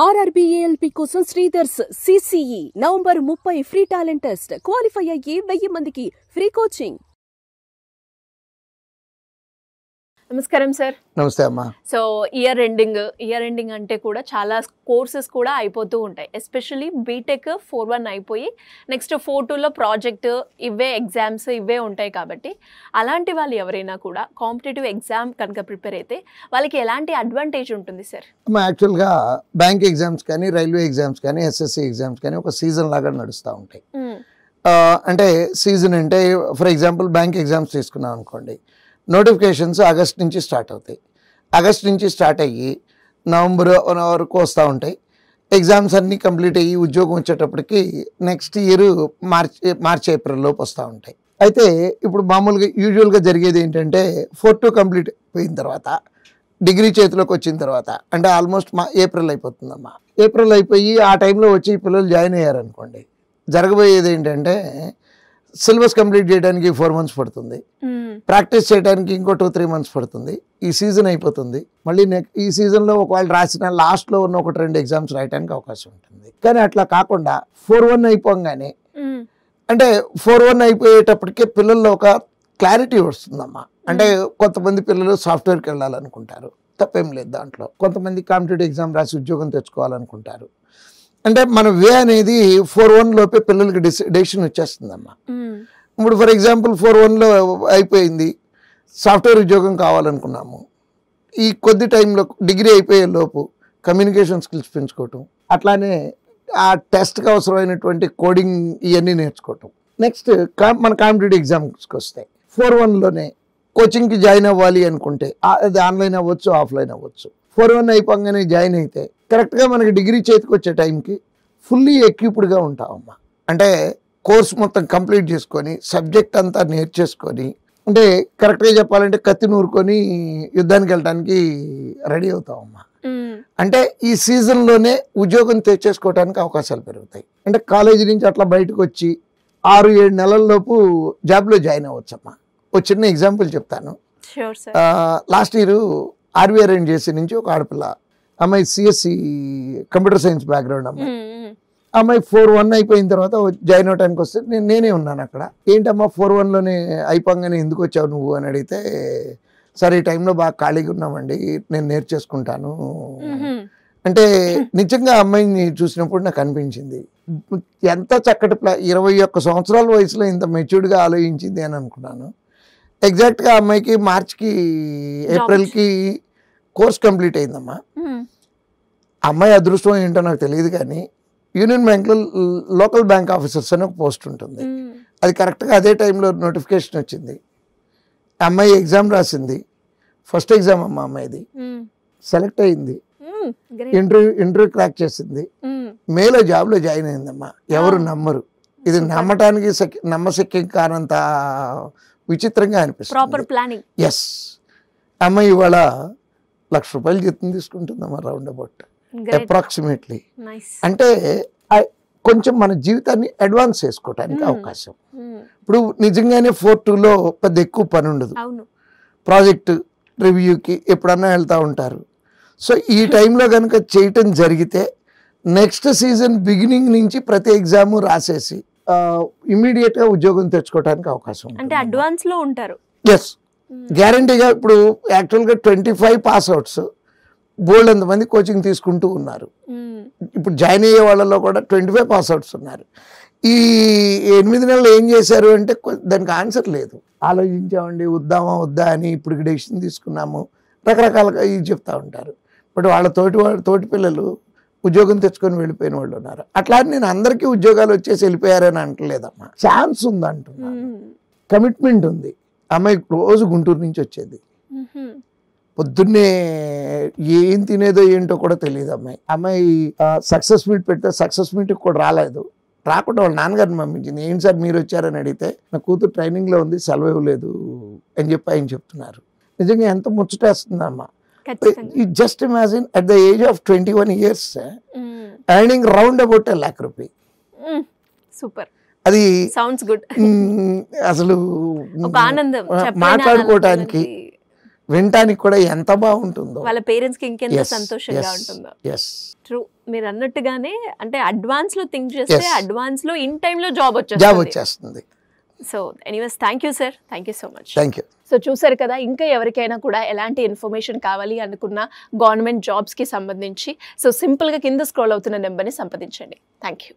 ఆర్ఆర్బీఏఎల్పీ కోసం Sridhar's CCE November 30 free talent test. Qualify అయ్యి 1000 మందికి ఫ్రీ కోచింగ్. నమస్కారం సార్. నమస్తే అమ్మా. సో ఇయర్ ఎండింగ్ అంటే కూడా చాలా కోర్సెస్ కూడా అయిపోతూ ఉంటాయి. ఎస్పెషల్లీ బీటెక్ 4-1 అయిపోయి నెక్స్ట్ 4-2లో ప్రాజెక్ట్ ఇవే ఎగ్జామ్స్ ఇవే ఉంటాయి. కాబట్టి అలాంటి వాళ్ళు ఎవరైనా కూడా కాంపిటేటివ్ ఎగ్జామ్ కనుక ప్రిపేర్ అయితే వాళ్ళకి ఎలాంటి అడ్వాంటేజ్ ఉంటుంది సార్? అమ్మా, యాక్చువల్గా బ్యాంక్ ఎగ్జామ్స్ కానీ, రైల్వే ఎగ్జామ్స్ కానీ, ఎస్ఎస్సి ఎగ్జామ్స్ కానీ ఒక సీజన్ లాగా నడుస్తూ ఉంటాయి. అంటే సీజన్ అంటే ఫర్ ఎగ్జాంపుల్ బ్యాంక్ ఎగ్జామ్స్ తీసుకున్నాం అనుకోండి, నోటిఫికేషన్స్ ఆగస్ట్ నుంచి స్టార్ట్ అవుతాయి. ఆగస్ట్ నుంచి స్టార్ట్ అయ్యి నవంబర్ వరకు వస్తూ ఉంటాయి. ఎగ్జామ్స్ అన్నీ కంప్లీట్ అయ్యి ఉద్యోగం వచ్చేటప్పటికి నెక్స్ట్ ఇయర్ మార్చ్ ఏప్రిల్ లోపు వస్తూ ఉంటాయి. అయితే ఇప్పుడు మామూలుగా యూజువల్గా జరిగేది ఏంటంటే 4-2 కంప్లీట్ అయిపోయిన తర్వాత డిగ్రీ చేతిలోకి వచ్చిన తర్వాత అంటే ఆల్మోస్ట్ ఏప్రిల్ అయిపోతుందమ్మా. ఏప్రిల్ అయిపోయి ఆ టైంలో వచ్చి పిల్లలు జాయిన్ అయ్యారనుకోండి, జరగబోయేది ఏంటంటే సిలబస్ కంప్లీట్ చేయడానికి 4 months పడుతుంది, ప్రాక్టీస్ చేయడానికి ఇంకో 2-3 months పడుతుంది. ఈ సీజన్ అయిపోతుంది. మళ్ళీ ఈ సీజన్లో ఒకవేళ రాసిన లాస్ట్లో ఉన్న 1-2 ఎగ్జామ్స్ రాయడానికి అవకాశం ఉంటుంది. కానీ అట్లా కాకుండా 4-1 అయిపోగానే అంటే 4-1 అయిపోయేటప్పటికే పిల్లల్లో ఒక క్లారిటీ వస్తుందమ్మా. అంటే కొంతమంది పిల్లలు సాఫ్ట్వేర్కి వెళ్ళాలనుకుంటారు, తప్పేం లేదు దాంట్లో. కొంతమంది కాంపిటేటివ్ ఎగ్జామ్ రాసి ఉద్యోగం తెచ్చుకోవాలనుకుంటారు. అంటే మన వే అనేది 4-1 లోపే పిల్లలకి డెసిషన్ వచ్చేస్తుందమ్మా. ఇప్పుడు ఫర్ ఎగ్జాంపుల్ 4-1లో అయిపోయింది, సాఫ్ట్వేర్ ఉద్యోగం కావాలనుకున్నాము. ఈ కొద్ది టైంలో డిగ్రీ అయిపోయే లోపు కమ్యూనికేషన్ స్కిల్స్ పెంచుకోవటం, అట్లానే ఆ టెస్ట్కి అవసరమైనటువంటి కోడింగ్ ఇవన్నీ నేర్చుకోవటం. నెక్స్ట్ మన కాంపిటేటివ్ ఎగ్జామ్స్కి వస్తాయి. 4-1లోనే కోచింగ్కి జాయిన్ అవ్వాలి అనుకుంటే అది ఆన్లైన్ అవ్వచ్చు, ఆఫ్లైన్ అవ్వచ్చు. 4-1 అయిపోగానే జాయిన్ అయితే కరెక్ట్గా మనకి డిగ్రీ చేతికి వచ్చే టైంకి ఫుల్లీ ఎక్విప్డ్గా ఉంటామమ్మా. అంటే కోర్స్ మొత్తం కంప్లీట్ చేసుకొని సబ్జెక్ట్ అంతా నేర్చేసుకొని, అంటే కరెక్ట్గా చెప్పాలంటే కత్తి నూరుకొని యుద్ధానికి వెళ్ళడానికి రెడీ అవుతామమ్మా. అంటే ఈ సీజన్లోనే ఉద్యోగం తెచ్చేసుకోవడానికి అవకాశాలు పెరుగుతాయి. అంటే కాలేజీ నుంచి అట్లా బయటకు వచ్చి 6-7 నెలల్లోపు జాబ్లో జాయిన్ అవ్వచ్చమ్మా. ఒక చిన్న ఎగ్జాంపుల్ చెప్తాను. లాస్ట్ ఇయర్ ఆర్బీఐ అరేంజ్ చేసి నుంచి ఒక ఆడపిల్ల అమ్మాయి సిఎస్సి కంప్యూటర్ సైన్స్ బ్యాక్గ్రౌండ్ అమ్మాయి 4-1 అయిపోయిన తర్వాత జాయిన్ అవడానికి వస్తే నేనే ఉన్నాను అక్కడ. ఏంటమ్మా 4-1లోనే అయిపోగానే ఎందుకు వచ్చావు నువ్వు అని అడిగితే, సరే ఈ టైంలో బాగా ఖాళీగా ఉన్నామండి, నేను నేర్చేసుకుంటాను అంటే నిజంగా అమ్మాయిని చూసినప్పుడు నాకు అనిపించింది ఎంత చక్కటి 21 సంవత్సరాల వయసులో ఇంత మెచ్యూర్డ్గా ఆలోచించింది అని అనుకున్నాను. ఎగ్జాక్ట్గా అమ్మాయికి మార్చ్కి ఏప్రిల్కి కోర్స్ కంప్లీట్ అయిందమ్మా. అమ్మాయి అదృష్టం ఏంటో నాకు తెలియదు, కానీ యూనియన్ బ్యాంక్లో లోకల్ బ్యాంక్ ఆఫీసర్స్ అని ఒక పోస్ట్ ఉంటుంది. అది కరెక్ట్గా అదే టైంలో నోటిఫికేషన్ వచ్చింది. అమ్మాయి ఎగ్జామ్ రాసింది, ఫస్ట్ ఎగ్జామ్ అమ్మా అమ్మాయిది, సెలెక్ట్ అయింది, ఇంటర్వ్యూ క్రాక్ చేసింది, మేలో జాబ్లో జాయిన్ అయిందమ్మా. ఎవరు నమ్మరు. ఇది నమ్మటానికి నమ్మశక్యం కానంత విచిత్రంగా అనిపిస్తుంది. ఎస్, అమ్మాయి ఇవాళ ₹1,00,000 జీతం తీసుకుంటుందమ్మా, రౌండ్ అబౌట్ అప్రాక్సిమేట్లీ. అంటే కొంచెం మన జీవితాన్ని అడ్వాన్స్ చేసుకోవటానికి అవకాశం. ఇప్పుడు నిజంగానే 4-2లో పెద్ద ఎక్కువ పని ఉండదు, ప్రాజెక్ట్ రివ్యూకి ఎప్పుడన్నా వెళ్తూ ఉంటారు. సో ఈ టైంలో కనుక చేయటం జరిగితే నెక్స్ట్ సీజన్ బిగినింగ్ నుంచి ప్రతి ఎగ్జాము రాసేసి ఇమీడియట్గా ఉద్యోగం తెచ్చుకోవడానికి అవకాశం అంటే అడ్వాన్స్లో ఉంటారు. ఎస్, గ్యారంటీగా. ఇప్పుడు యాక్చువల్గా 25 పాస్అవుట్స్ బోల్డ్ అంతమంది కోచింగ్ తీసుకుంటూ ఉన్నారు. ఇప్పుడు జాయిన్ అయ్యే వాళ్ళలో కూడా 25 పాస్అవుట్స్ ఉన్నారు. ఈ 8 నెలలు ఏం చేశారు అంటే దానికి ఆన్సర్ లేదు. ఆలోచించామండి, వద్దా అని ఇప్పుడు డెసిషన్ తీసుకున్నాము, రకరకాలుగా ఇది చెప్తా ఉంటారు. బట్ వాళ్ళ తోటి పిల్లలు ఉద్యోగం తెచ్చుకొని వెళ్ళిపోయిన వాళ్ళు ఉన్నారు. అట్లా నేను అందరికీ ఉద్యోగాలు వచ్చేసి వెళ్ళిపోయారని అంటలేదమ్మా. ఛాన్స్ ఉంది అంటున్నాను, కమిట్మెంట్ ఉంది. అమ్మాయి రోజు గుంటూరు నుంచి వచ్చేది, పొద్దున్నే ఏం తినేదో ఏంటో కూడా తెలియదు అమ్మాయి సక్సెస్ మీట్ పెడితే సక్సెస్ మీట్కి కూడా రాకుండా వాళ్ళ నాన్నగారిని పంపించింది. ఏంటి సార్ మీరు వచ్చారని అడిగితే, నా కూతురు ట్రైనింగ్లో ఉంది, సెలవు ఇవ్వలేదు అని చెప్పి ఆయన చెప్తున్నారు. నిజంగా ఎంత ముచ్చటేస్తుందమ్మా. Just imagine at the age of 21 years earning round about ₹1,00,000. Super. అది సౌండ్స్ గుడ్. అసలు ఒక ఆనందం మాట్లాడుకోవటానికి వినటానికి కూడా ఎంత బాగుంటుందో. వాళ్ళ పేరెంట్స్ కి ఇంకెంత Yes, సంతోషంగా yes, ఉంటుందో. yes. ట్రూ, మీరు అన్నట్టుగానే అంటే అడ్వాన్స్ లో థింక్ చేస్తే Yes. అడ్వాన్స్ లో ఇన్ టైమ్ లో జాబ్ జాబ్ వచ్చేస్తుంది. వచ్చేస్తుంది. So anyways thank you sir, thank you so much. Thank you. So చూసారు కదా, ఇంకా ఎవరికైనా కూడా ఎలాంటి ఇన్ఫర్మేషన్ కావాలి అనుకున్న గవర్నమెంట్ జాబ్స్కి సంబంధించి సో సింపుల్గా కింద స్క్రోల్ అవుతున్న నెంబర్ని సంప్రదించండి. Thank you.